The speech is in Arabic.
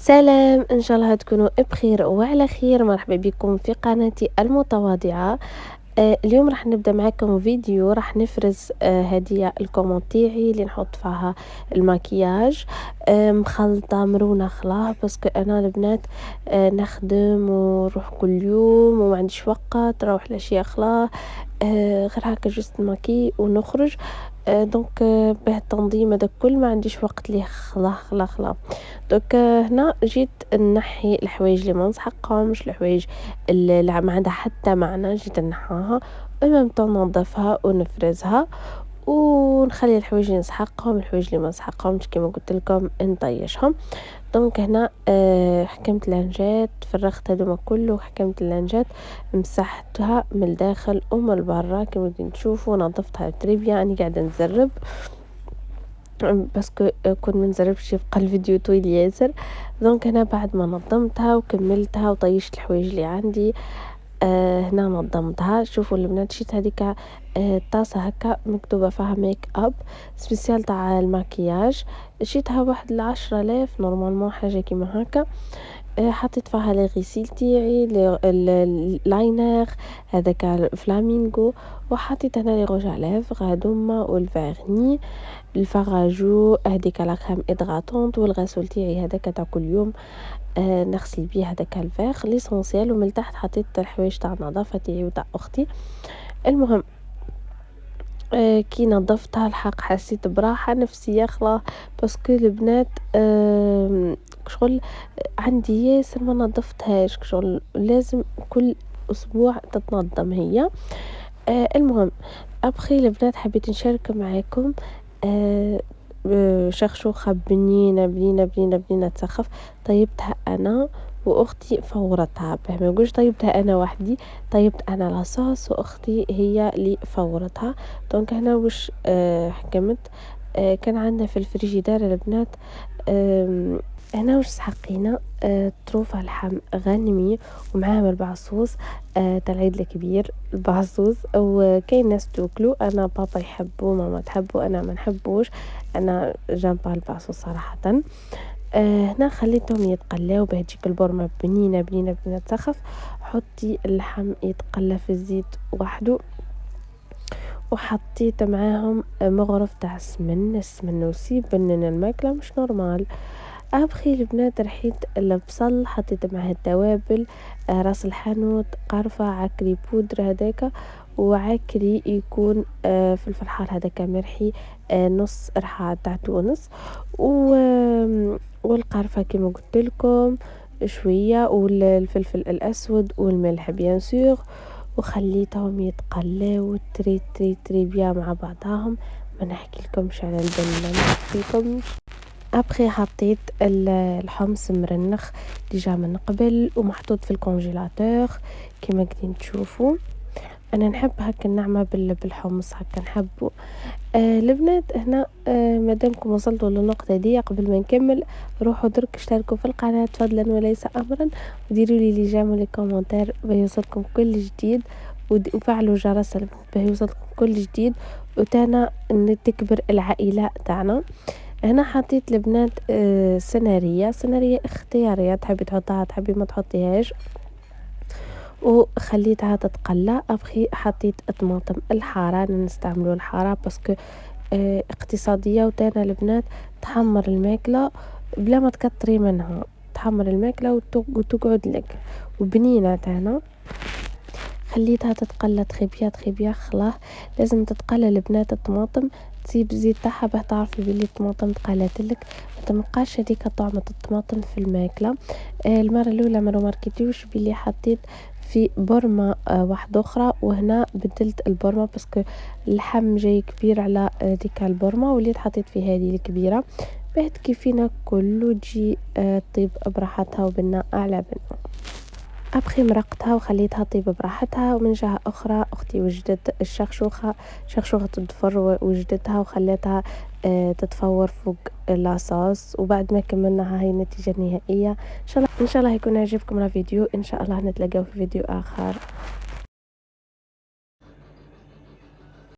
سلام، إن شاء الله تكونوا بخير وعلى خير. مرحبا بكم في قناتي المتواضعة. اليوم راح نبدأ معاكم فيديو راح نفرز هدية الكومون تاعي اللي نحط فيها المكياج. مخلطة مرونة خلاص باسكو أنا البنات نخدم ونروح كل يوم وما عنديش وقت نروح الأشياء خلاص. غير هكا جست ماكي ونخرج. دونك باه التنظيم هذا الكل ما عنديش وقت ليه خلا. دونك هنا جيت نحي الحوايج اللي ما نسحقهمش، الحوايج اللي ما عندها حتى معنى جيت نحاها ومام طون ننظفها ونفرزها ونخلي الحوايج اللي نسحقهم، الحوايج اللي ما نسحقهمش كيما قلت لكم نطيشهم. دونك هنا حكمت اللانجات، فرغت هذوما كله وحكمت اللانجات، مسحتها من الداخل ومن البرا كما تشوفوا، نظفتها تريبيا. أنا قاعدة نزرب باسكو كون ما نزربش يبقى الفيديو طويل ياسر. دونك هنا بعد ما نظمتها وكملتها وطيشت الحوايج اللي عندي، هنا نظمتها. شوفوا البنات شيت هذيك طاسة هكا مكتوبة فيها ميك اب سبيسيال تاع المكياج، شيتها واحد 10,000 نورمالمون حاجة كيما هكا. حطيت فيها لي غيسيل تاعي اللاينر هذاك الفلامينغو، وحطيت هنا لي روج على لافغ هاذوما والفيرني الفراجو هذيك لا كريم ادغاتونط والغسول تاعي هذاك تاع كل يوم. نغسل بيه هذاك الفاغ ليسونسيال، ومن تحت حطيت الحوايج تاع النظافه تاعي وتاع اختي. المهم كي نظفتها الحق حسيت براحه نفسيه خلاص باسكو البنات شغل عندي ياسر ما نظفتهاش، شغل لازم كل اسبوع تتنظم هي. المهم ابخي البنات حبيت نشارك معاكم شخشوخة بنينة تسخف. طيبتها أنا وأختي فورتها، باه ما نقولش طيبتها أنا وحدي، طيبت أنا لاصوص وأختي هي اللي فورتها. دونك هنا واش حكمت. كان عندنا في الفريجيدار البنات هنا واش سحقينا طروفة لحم غنمي ومعاهم البعصوص تاع العيد الكبير البعصوص. وكاين ناس توكلو، انا بابا يحبو ماما تحبو انا ما نحبوش، انا جنب البعصوص صراحه. هنا خليتهم يتقلاو باه تجيك البرمه بنينه تسخف. حطي اللحم يتقلى في الزيت وحده، وحطيت معاهم مغرف تاع السمن وسيب بنن الماكله مش نورمال. ابخي البنات رحيت البصل حطيت معاه التوابل، راس الحانوت قرفة عكري بودرة هذاك، وعكري يكون فلفل حار هذاك مرحي، نص رحة تاع تونس والقرفة كما قلت لكم شوية، والفلفل الاسود والملح بيان سور. وخليتهم يتقلاو تري بيان مع بعضهم. ما نحكي لكمش على البنة، ما نحكي لكمش. ابخي حطيت الحمص مرنخ ديجا من قبل ومحطوط في الكونجيلاتور كما قاعدين تشوفوا. انا نحب هكا النعمه بالحمص هكا نحبه. البنات هنا مادامكم وصلتوا للنقطه دي قبل ما نكمل روحوا درك اشتركوا في القناه فضلا وليس امرا، وديروا لي جيم ولي كومنتير باه يوصلكم كل جديد، وفعلوا جرس باه يوصلكم كل جديد، وتانا تكبر العائله تاعنا. هنا حطيت البنات سنارية اختيارية، تحبي تحطها تحبي ما تحطيهاش، وخليتها تتقلى. ابخي حطيت الطماطم الحارة، نستعملوا الحارة باسكو اقتصادية، وتانا البنات تحمر الماكلة بلا ما تكتري منها، تحمر الماكلة وتقعد لك وبنينة تانا. خليتها تتقلى تخيبيا خلاص. لازم تتقلى البنات الطماطم، تسيب الزيت تاعها باه تعرفي بلي الطماطم تقلاتلك، ما تبقاش هذيك طعمة الطماطم في الماكلة. المرة الاولى ما ماركيتيوش بلي حطيت في برمة واحدة اخرى، وهنا بدلت البرمة باسكو اللحم جاي كبير على ديك البرمة، وليت حطيت في هذه الكبيرة باه تكفينا كله تجي طيب براحتها وبناء على بناء. ابخي مرقتها وخليتها طيب براحتها. ومن جهة اخرى اختي وجدت شخشوخة الضفر، وجدتها وخليتها تتفور فوق لاصوص. وبعد ما كملناها هاي النتيجة النهائية. ان شاء الله يكون عجبكم الفيديو، ان شاء الله نتلاقاو في فيديو اخر.